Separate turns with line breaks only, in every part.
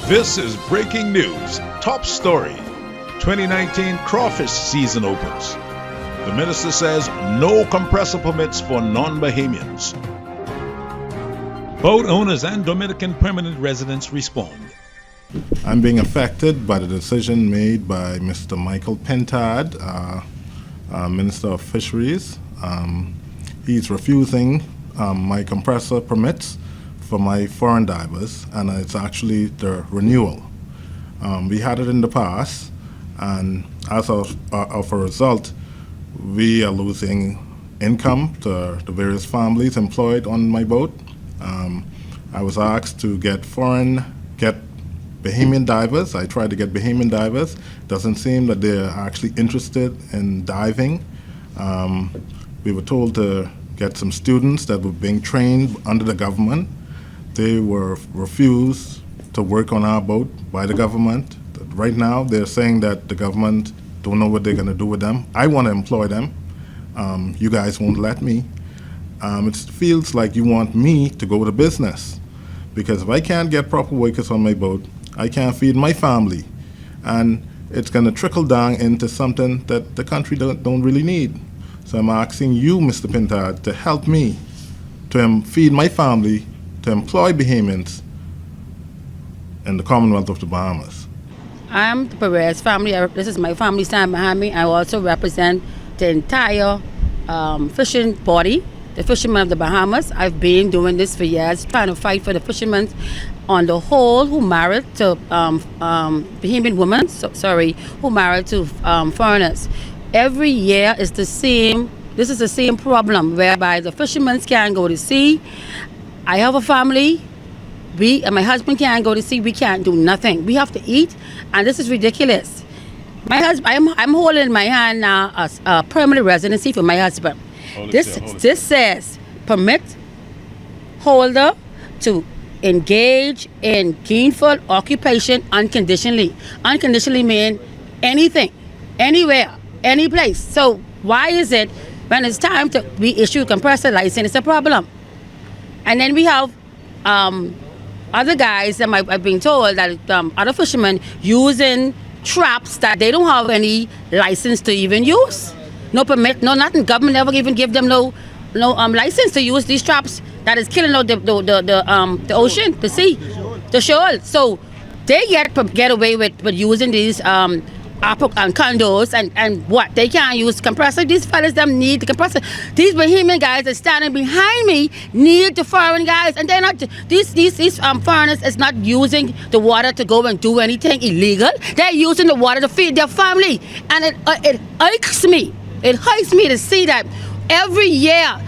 This is breaking news. Top story. 2019 Craw Fish season opens. The minister says no compressor permits for non-Bahamians. Boat owners and Dominican permanent residents respond.
I'm being affected by the decision made by Mr. Michael Pentard, Minister of Fisheries. He's refusing my compressor permits for my foreign divers, and it's actually the renewal. We had it in the past, and as of a result, we are losing income to the various families employed on my boat. I was asked to get Bahamian divers. I tried to get Bahamian divers. Doesn't seem that they're actually interested in diving. We were told to get some students that were being trained under the government. They were refused to work on our boat by the government. Right now, they're saying that the government don't know what they're going to do with them. I want to employ them. You guys won't let me. It feels like you want me to go to business, because if I can't get proper workers on my boat, I can't feed my family, and it's going to trickle down into something that the country don't really need. So I'm asking you, Mr. Pentard, to help me to feed my family, to employ Bahamians in the Commonwealth of the Bahamas.
I'm the Perez family. This is my family's time, Bahamian. I also represent the entire fishing body, the fishermen of the Bahamas. I've been doing this for years, trying to fight for the fishermen on the whole who married to Bahamian women, who married to foreigners. Every year is the same. This is the same problem, whereby the fishermen can't go to sea. I have a family. We and my husband can't go to sea. We can't do nothing. We have to eat, and this is ridiculous. My husband, I'm holding in my hand now a permanent residency for my husband. This says permit holder to engage in gainful occupation unconditionally. Unconditionally mean anything, anywhere, any place. So why is it when it's time to be issue a compressor license, it's a problem? And then we have other guys that I've been told that other fishermen using traps that they don't have any license to even use. No permit, no nothing. Government never even give them no license to use these traps that is killing the ocean, the sea, the shoal. So they get away with using these condos and what they can't use compressor. These fellas them need the compressor. These Bahamian guys that standing behind me need the foreign guys, and they're not. These foreigners is not using the water to go and do anything illegal. They're using the water to feed their family, and it irks me. It hurts me to see that every year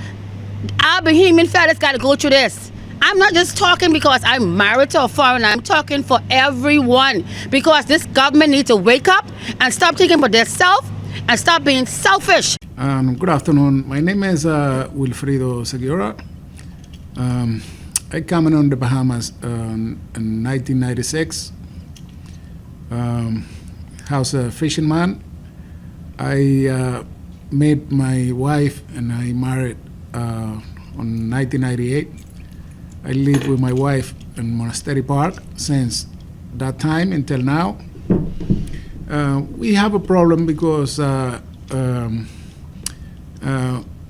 our Bahamian fellas got to go through this. I'm not just talking because I'm married to a foreigner. I'm talking for everyone, because this government needs to wake up and stop thinking for themselves and stop being selfish.
Good afternoon. My name is Wilfredo Segura. I came on the Bahamas in 1996. I was a fisherman. I met my wife and I married on 1998. I live with my wife in Monastery Park since that time until now. We have a problem because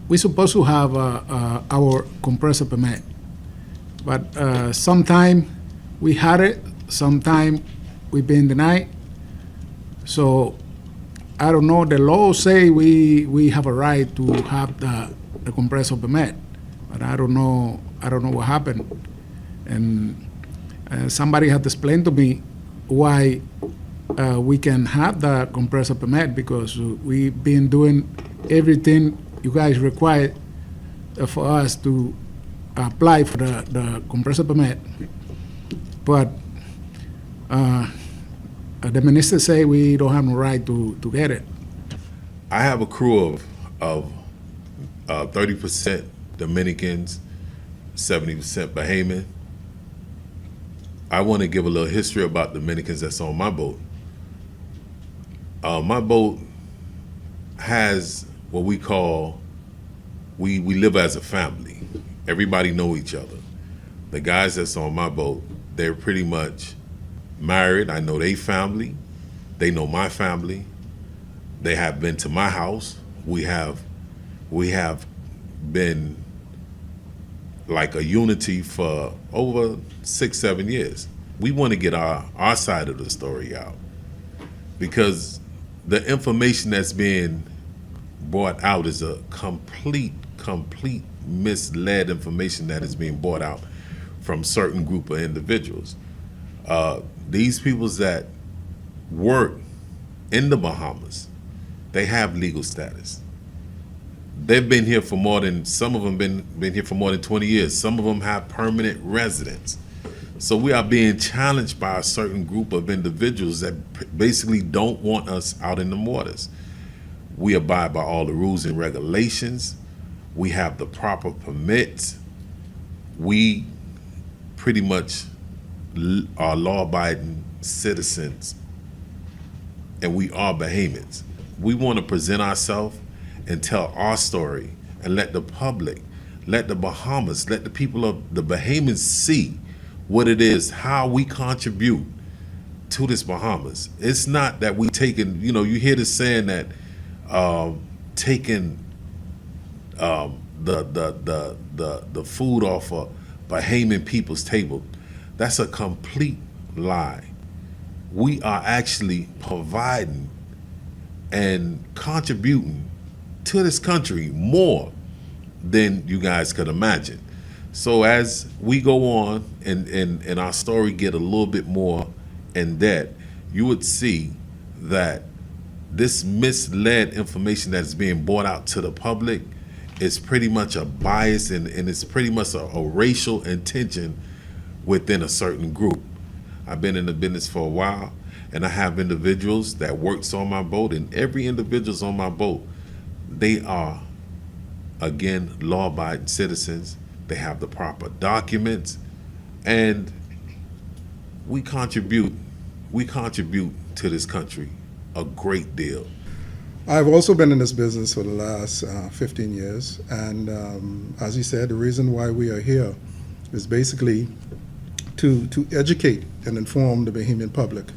we're supposed to have our compressor permit, but sometime we had it, sometime we've been denied. So I don't know. The law say we have a right to have the compressor permit, but I don't know what happened. And somebody had to explain to me why we can have the compressor permit, because we've been doing everything you guys require for us to apply for the compressor permit. But the minister say we don't have no right to get it.
I have a crew of 30% Dominicans, 70% Bahamian. I want to give a little history about Dominicans that's on my boat. My boat has what we call, we live as a family. Everybody know each other. The guys that's on my boat, they're pretty much married. I know their family. They know my family. They have been to my house. We have been like a unity for over 6-7 years. We want to get our side of the story out, because the information that's being brought out is a complete misled information that is being brought out from certain group of individuals. These peoples that work in the Bahamas, they have legal status. They've been here for more than, some of them been here for more than 20 years. Some of them have permanent residence. So we are being challenged by a certain group of individuals that basically don't want us out in the waters. We abide by all the rules and regulations. We have the proper permits. We pretty much are law-abiding citizens, and we are Bahamians. We want to present ourselves and tell our story and let the public, let the Bahamas, let the people of the Bahamians see what it is, how we contribute to this Bahamas. It's not that we taking, you hear this saying that taking the food off of Bahamian people's table. That's a complete lie. We are actually providing and contributing to this country more than you guys could imagine. So as we go on and our story get a little bit more in depth, you would see that this misled information that's being brought out to the public is pretty much a bias and it's pretty much a racial intention within a certain group. I've been in the business for a while, and I have individuals that works on my boat, and every individual's on my boat, they are, again, law-abiding citizens. They have the proper documents, and we contribute to this country a great deal.
I've also been in this business for the last 15 years, and as you said, the reason why we are here is basically to educate and inform the Bahamian public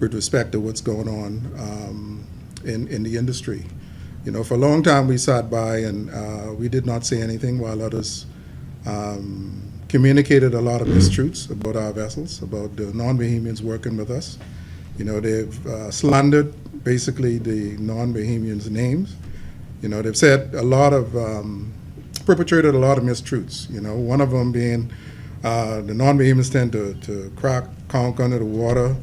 with respect to what's going on in the industry. For a long time we sat by and we did not say anything while others communicated a lot of mistruths about our vessels, about the non-Bahamians working with us. They've slandered basically the non-Bahamians' names. They've said a lot of, perpetrated a lot of mistruths. One of them being the non-Bahamians tend to crack conch under the water.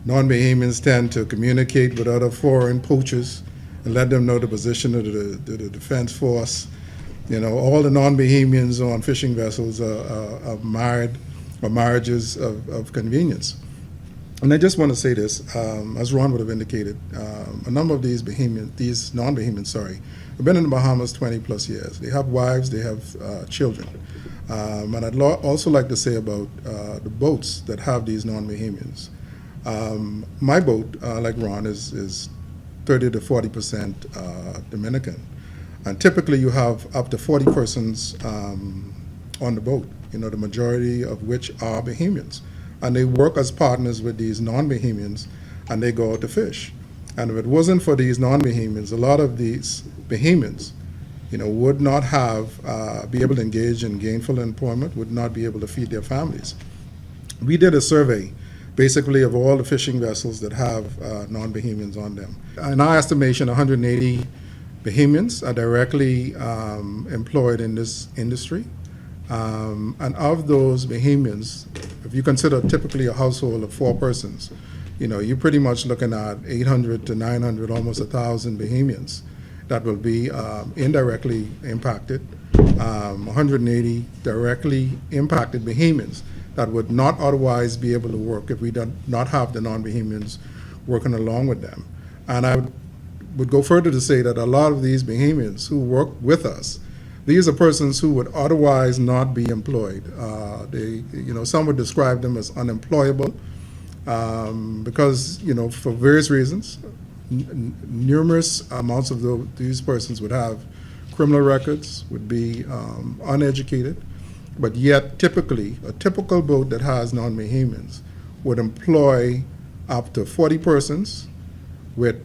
Non-Bahamians tend to communicate with other foreign poachers and let them know the position of the defense force. All the non-Bahamians on fishing vessels are married or marriages of convenience. And I just want to say this, as Ron would have indicated, a number of these non-Bahamians, have been in the Bahamas 20 plus years. They have wives, they have children. And I'd also like to say about the boats that have these non-Bahamians. My boat, like Ron, is 30 to 40% Dominican. And typically you have up to 40 persons on the boat, the majority of which are Bahamians. And they work as partners with these non-Bahamians, and they go out to fish. And if it wasn't for these non-Bahamians, a lot of these Bahamians, would not be able to engage in gainful employment, would not be able to feed their families. We did a survey, basically, of all the fishing vessels that have non-Bahamians on them. In our estimation, 180 Bahamians are directly employed in this industry. And of those Bahamians, if you consider typically a household of 4 persons, you're pretty much looking at 800 to 900, almost 1,000 Bahamians that will be indirectly impacted, 180 directly impacted Bahamians that would not otherwise be able to work if we did not have the non-Bahamians working along with them. And I would go further to say that a lot of these Bahamians who work with us, these are persons who would otherwise not be employed. Some would describe them as unemployable because, for various reasons, numerous amounts of these persons would have criminal records, would be uneducated, but yet typically, a typical boat that has non-Bahamians would employ up to 40 persons, with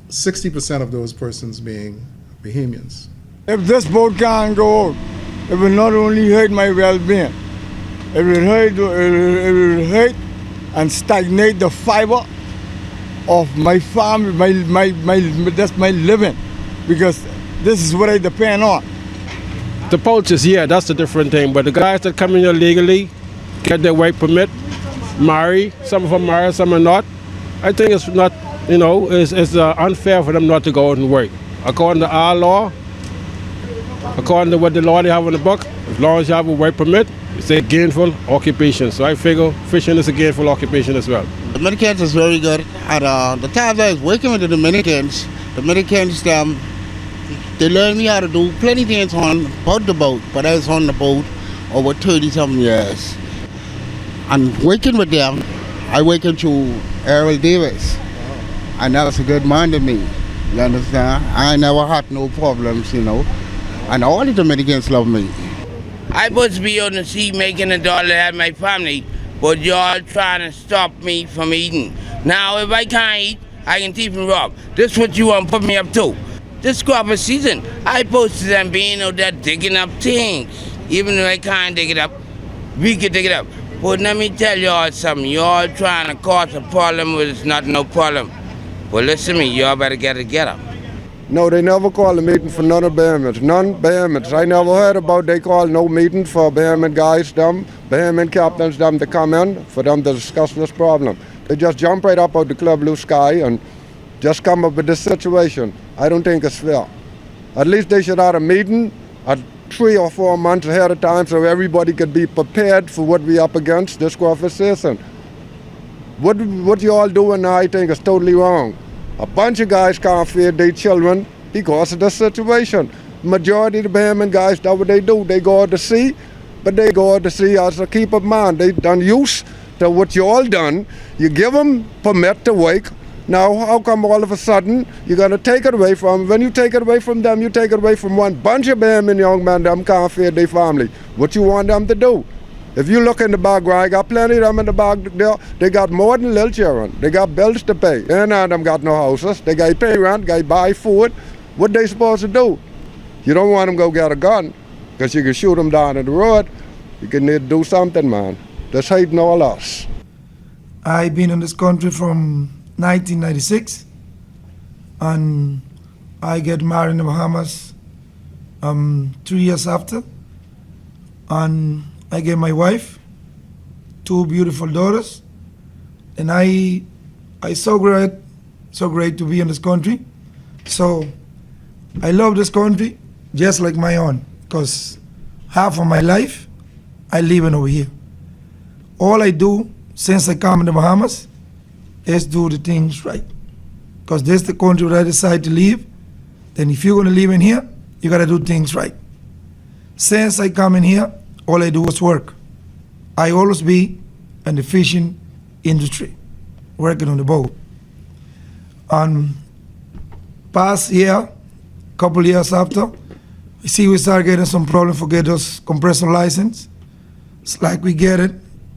60% of those persons being Bahamians.
If this boat can't go out, it will not only hurt my well-being, it will hurt and stagnate the fiber of my family, that's my living, because this is what I depend on.
The poachers, yeah, that's a different thing. But the guys that come in here legally, get their work permit, marry, some of them marry, some are not. I think it's not, it's unfair for them not to go out and work. According to our law, according to what the law they have in the book, as long as you have a work permit, it's a gainful occupation. So I figure fishing is a gainful occupation as well.
Dominicans is very good. At the times I was working with the Dominicans, they learned me how to do plenty things on board the boat, but I was on the boat over 30-something years. And working with them, I working through Errol Davis, and that was a good man to me, you understand? I never had no problems, and all the Dominicans love me.
I supposed to be on the sea making a dollar to have my family, but y'all trying to stop me from eating. Now, if I can't eat, I can thief and rob. This is what you want to put me up to. This crop of season, I supposed to them being out there digging up things. Even if I can't dig it up, we can dig it up. But let me tell y'all something. Y'all trying to cause a problem where it's not no problem. Well, listen to me, y'all better get it together.
No, they never call a meeting for none of Bahamians. Non-Bahamians. I never heard about they call no meeting for Bahamian guys, Bahamian captains, to come in for them to discuss this problem. They just jump right up out the club blue sky and just come up with this situation. I don't think it's fair. At least they should have a meeting 3 or 4 months ahead of time so everybody could be prepared for what we up against this Craw Fish season. What you all doing now, I think, is totally wrong. A bunch of guys can't feed their children because of this situation. Majority of the Bahamian guys, that's what they do. They go out to sea, but they go out to sea as a keep of mind. They done use to what you all done. You give them permit to work. Now, how come all of a sudden you're going to take it away from them? When you take it away from them, you take it away from one bunch of Bahamian young men that can't feed their family. What you want them to do? If you look in the background, I got plenty of them in the back there. They got more than little children. They got bills to pay. And none of them got no houses. They got to pay rent, got to buy food. What they supposed to do? You don't want them to go get a gun because you can shoot them down at the road. You can need to do something, man. That's hating all us.
I've been in this country from 1996, and I get married in the Bahamas 3 years after, and I get my wife, 2 beautiful daughters, and I so great to be in this country. So I love this country just like my own, because half of my life I live in over here. All I do since I come in the Bahamas is do the things right, because this is the country where I decide to live. Then if you're going to live in here, you got to do things right. Since I come in here, all I do is work. I always be in the fishing industry, working on the boat. And past year, couple years after, I see we start getting some problem for get those compressor license. It's like we get it,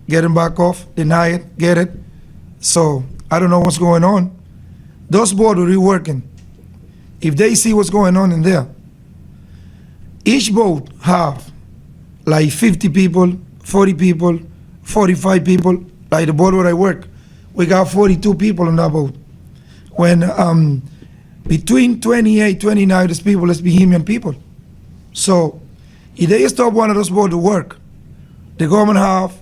getting back off, deny it, get it. So I don't know what's going on. Those boats are reworking. If they see what's going on in there, each boat have like 50 people, 40 people, 45 people. Like the boat where I work, we got 42 people on that boat. When between 28, 29 of those people is Bahamian people. So if they stop one of those boats to work, the government have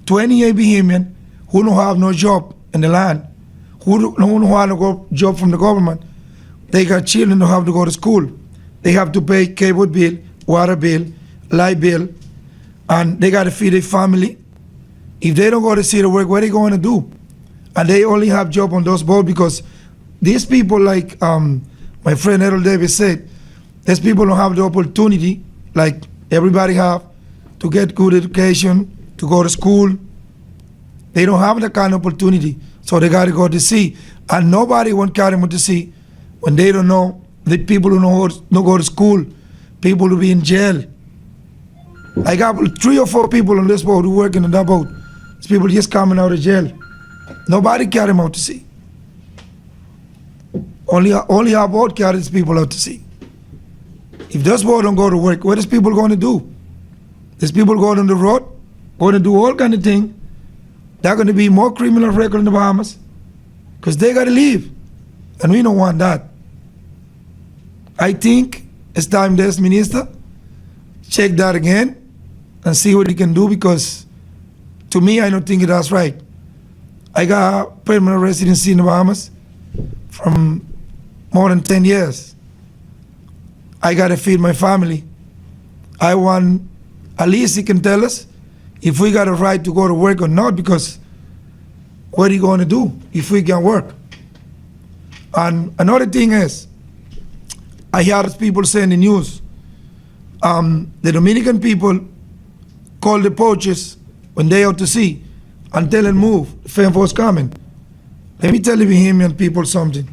28 Bahamian who don't have no job in the land, who don't have no job from the government. They got children who have to go to school. They have to pay cable bill, water bill, light bill, and they got to feed their family. If they don't go to see the work, what are they going to do? And they only have job on those boats because these people, like my friend Errol Davis said, these people don't have the opportunity like everybody have to get good education, to go to school. They don't have that kind of opportunity, so they got to go to sea. And nobody won't carry them to sea when they don't know, the people who don't go to school, people who be in jail. I got 3 or 4 people on this boat who working on that boat. These people just coming out of jail. Nobody carry them out to sea. Only our boat carries people out to sea. If those boats don't go to work, what is people going to do? These people going on the road, going to do all kind of things. They're going to be more criminal record in the Bahamas because they got to leave. And we don't want that. I think it's time this minister check that again and see what he can do, because to me, I don't think that's right. I got permanent residency in the Bahamas from more than 10 years. I got to feed my family. I want, at least he can tell us if we got a right to go to work or not, because what are you going to do if we can work? And another thing is, I hear people say in the news, the Dominican people call the poachers when they out to sea and tell them move, the fence force coming. Let me tell the Bahamian people something.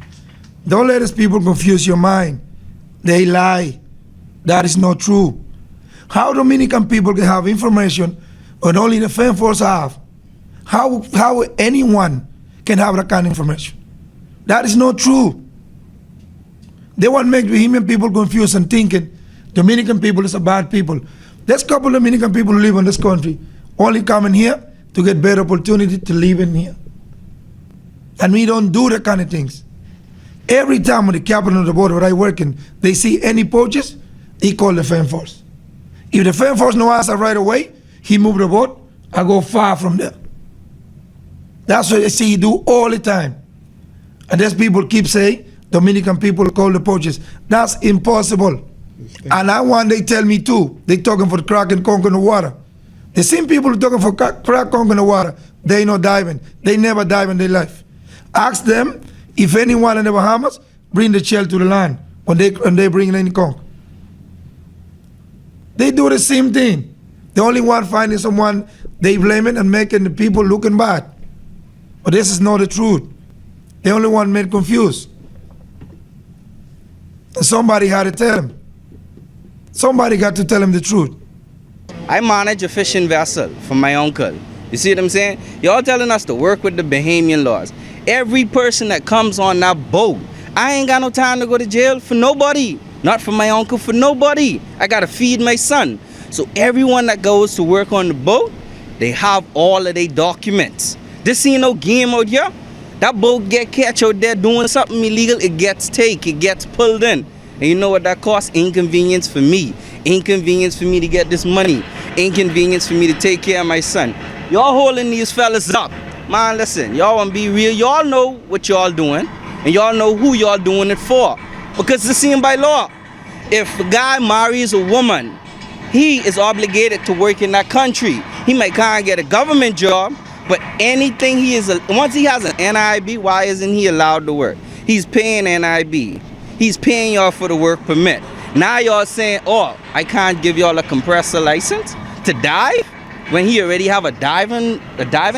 Don't let these people confuse your mind. They lie. That is not true. How Dominican people can have information when only the fence force have? How anyone can have that kind of information? That is not true. They want to make Bahamian people confused and thinking Dominican people is a bad people. There's a couple of Dominican people who live in this country, only coming here to get better opportunity to live in here. And we don't do that kind of things. Every time on the captain of the boat where I work in, they see any poachers, he call the fence force. If the fence force no answer right away, he move the boat, I go far from there. That's what I see he do all the time. And there's people keep saying, Dominican people call the poachers. That's impossible. And I want they tell me too, they talking for crack and conk in the water. The same people who talking for crack, conk in the water, they not diving. They never dive in their life. Ask them if anyone in the Bahamas bring the shell to the land when they bring any conch. They do the same thing. The only one finding someone they blaming and making the people looking bad. But this is not the truth. The only one made confused. And somebody had to tell him. Somebody got to tell him the truth.
I manage a fishing vessel for my uncle. You see what I'm saying? Y'all telling us to work with the Bahamian laws. Every person that comes on that boat, I ain't got no time to go to jail for nobody. Not for my uncle, for nobody. I gotta feed my son. So everyone that goes to work on the boat, they have all of their documents. This ain't no game out here. That boat get catch out there doing something illegal, it gets taken, it gets pulled in. And you know what that costs? Inconvenience for me. Inconvenience for me to get this money. Inconvenience for me to take care of my son. Y'all holding these fellas up. Man, listen, y'all want to be real. Y'all know what y'all doing, and y'all know who y'all doing it for. Because it's seen by law. If a guy marries a woman, he is obligated to work in that country. He might can't get a government job, but anything he is, once he has an NIB, why isn't he allowed to work? He's paying NIB. He's paying y'all for the work permit. Now y'all saying, oh, I can't give y'all a compressor license to dive when he already have a diving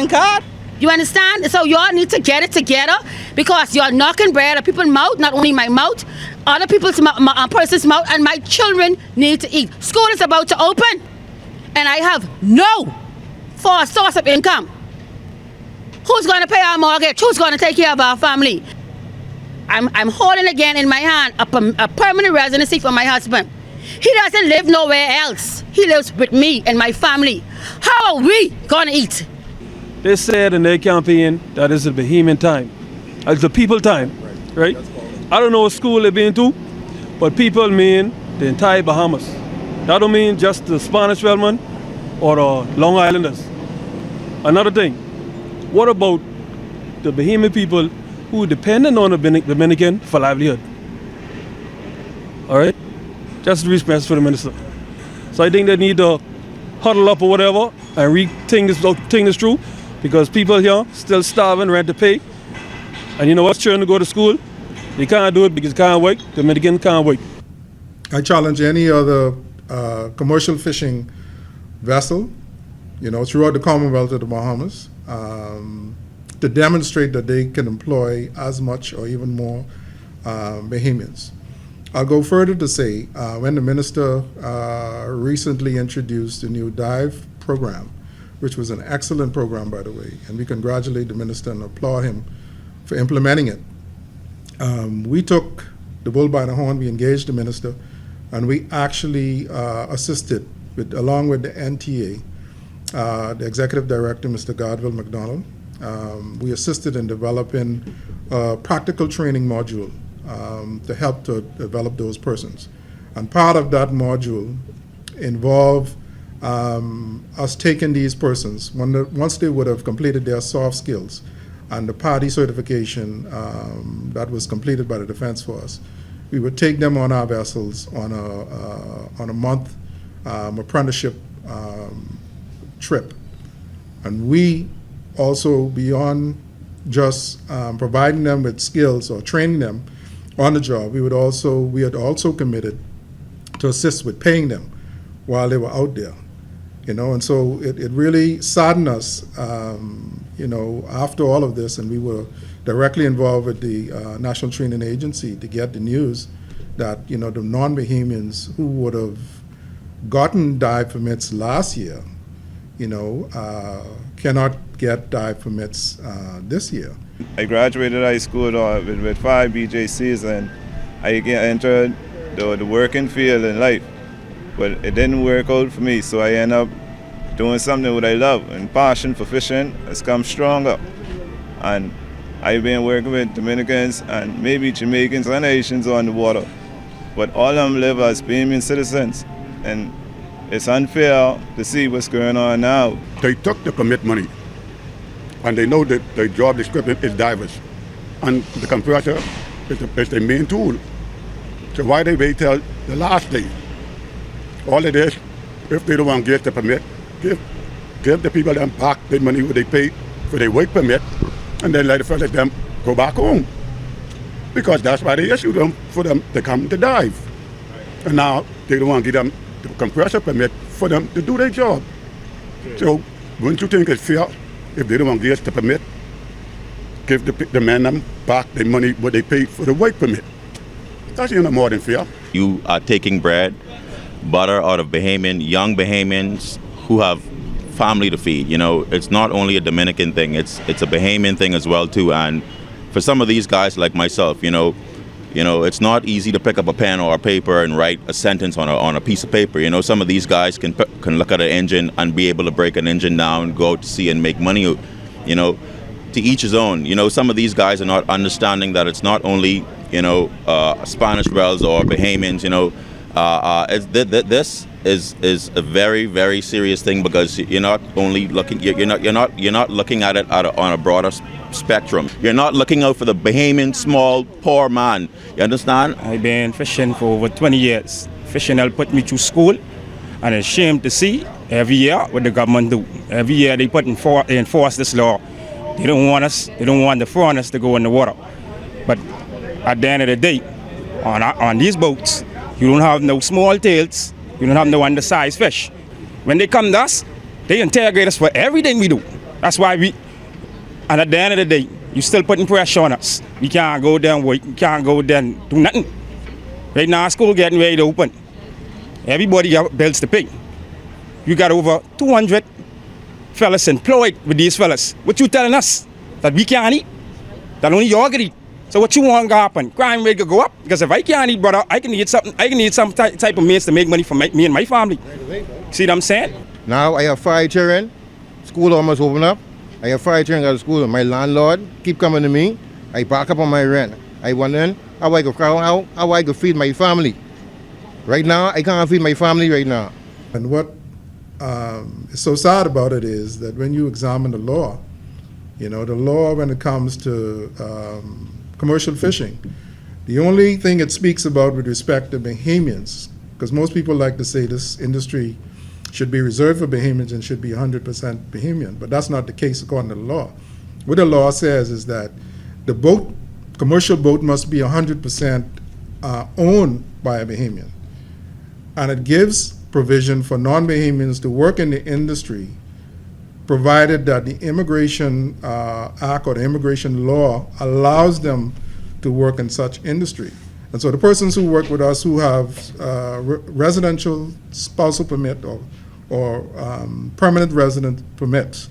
card?
You understand? So y'all need to get it together, because you're knocking bread at people's mouth, not only my mouth, other people's person's mouth, and my children need to eat. School is about to open, and I have no source of income. Who's going to pay our mortgage? Who's going to take care of our family? I'm holding again in my hand a permanent residency for my husband. He doesn't live nowhere else. He lives with me and my family. How are we going to eat?
They said in their campaign that it's the Bahamian time. It's the people time, right? I don't know what school they've been to, but people mean the entire Bahamas. That don't mean just the Spanish Wellman or the Long Islanders. Another thing, what about the Bahamian people who dependent on the Dominican for livelihood? All right? Just respect for the minister. So I think they need to huddle up or whatever and rethink this through, because people here still starving, rent to pay. And you know what's children to go to school? They can't do it because they can't wait. The Dominican can't wait.
I challenge any other commercial fishing vessel, throughout the Commonwealth of the Bahamas, to demonstrate that they can employ as much or even more Bahamians. I'll go further to say, when the minister recently introduced a new dive program which was an excellent program, by the way, and we congratulate the minister and applaud him for implementing it. We took the bull by the horn, we engaged the minister, and we actually assisted, along with the NTA, the executive director, Mr. Godwill McDonald. We assisted in developing a practical training module to help to develop those persons. And part of that module involved us taking these persons, once they would have completed their soft skills and the party certification that was completed by the Defense Force, we would take them on our vessels on a month apprenticeship trip. And we also, beyond just providing them with skills or training them on the job, we had also committed to assist with paying them while they were out there. And so it really saddened us, after all of this, and we were directly involved with the National Training Agency to get the news that, the non-Bahamians who would have gotten dive permits last year, cannot get dive permits this year.
I graduated high school with 5 BJCs, and I entered the working field in life, but it didn't work out for me, so I ended up doing something that I love, and passion for fishing has come stronger. And I've been working with Dominicans and maybe Jamaicans and Haitians on the water, but all of them live as Bahamian citizens, and it's unfair to see what's going on now.
They took the permit money, and they know that the job description is divers, and the compressor is the main tool. So why they wait till the last day? All it is, if they don't want to get the permit, give the people them back the money what they paid for their work permit, and then let the fellas them go back home. Because that's why they issue them, for them to come to dive. And now they don't want to give them the compressor permit for them to do their job. So wouldn't you think it's fair if they don't want to get the permit, give the men them back the money what they paid for the work permit? That's more than fair.
You are taking bread, butter out of young Bahamians who have family to feed. It's not only a Dominican thing, it's a Bahamian thing as well too. And for some of these guys like myself, it's not easy to pick up a pen or a paper and write a sentence on a piece of paper. Some of these guys can look at an engine and be able to break an engine down, go out to sea and make money. To each his own. Some of these guys are not understanding that it's not only Spanish wells or Bahamians. This is a very, very serious thing, because you're not only looking you're not looking at it on a broader spectrum. You're not looking out for the Bahamian small poor man. You understand?
I've been fishing for over 20 years. Fishing helped put me through school, and it's shame to see every year what the government do. Every year they enforce this law. They don't want the foreigners to go in the water. But at the end of the day, on these boats, you don't have no small tails, you don't have no undersized fish. When they come to us, they interrogate us for everything we do. That's why and at the end of the day, you still putting pressure on us. We can't go there and work, we can't go there and do nothing. Right now, school getting ready to open. Everybody got bills to pay. You got over 200 fellas employed with these fellas. What you telling us? That we can't eat? That only you can eat? So what you want to happen? Crime rate could go up? Because if I can't eat, brother, I can need some type of means to make money for me and my family. See what I'm saying?
Now I have 5 children. School almost open up. I have 5 children at school. My landlord keep coming to me. I back up on my rent. I wonder how I could feed my family. Right now, I can't feed my family right now.
And what is so sad about it is that when you examine the law when it comes to commercial fishing, the only thing it speaks about with respect to Bahamians, because most people like to say this industry should be reserved for Bahamians and should be 100% Bahamian, but that's not the case according to the law. What the law says is that the commercial boat must be 100% owned by a Bahamian, and it gives provision for non-Bahamians to work in the industry, provided that the Immigration Act or the immigration law allows them to work in such industry. And so the persons who work with us who have residential spousal permit or or permanent resident permits.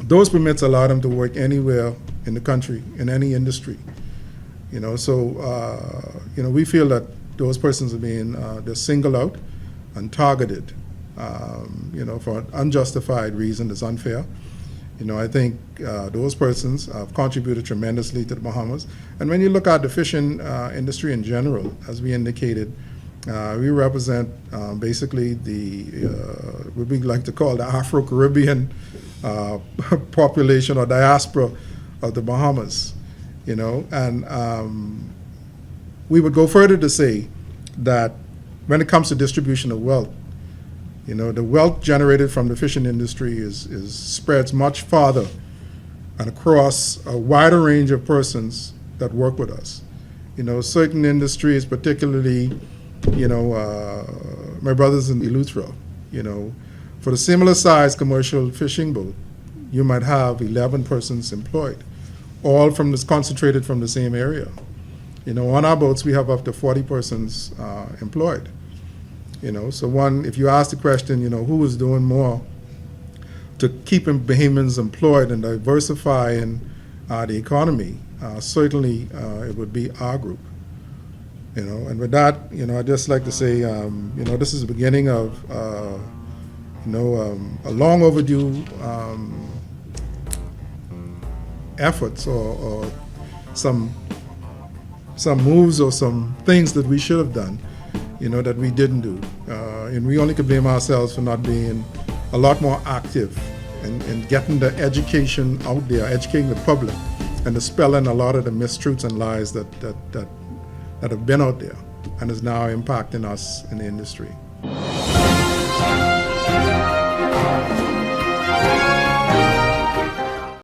Those permits allow them to work anywhere in the country, in any industry. So we feel that those persons are being they're singled out and targeted, for an unjustified reason that's unfair. I think those persons have contributed tremendously to the Bahamas. And when you look at the fishing industry in general, as we indicated, we represent basically what we like to call the Afro-Caribbean population or diaspora of the Bahamas, and we would go further to say that when it comes to distribution of wealth, the wealth generated from the fishing industry is spreads much farther and across a wider range of persons that work with us. Certain industries, particularly, my brothers in Eleuthera, for the similar size commercial fishing boat, you might have 11 persons employed, all concentrated from the same area. On our boats, we have up to 40 persons employed. So if you ask the question, who is doing more to keep Bahamians employed and diversifying the economy, certainly it would be our group. And with that, I'd just like to say, this is the beginning of, a long overdue efforts or some moves or some things that we should have done, that we didn't do. And we only could blame ourselves for not being a lot more active in getting the education out there, educating the public, and dispelling a lot of the mistruths and lies that have been out there and is now impacting us in the industry.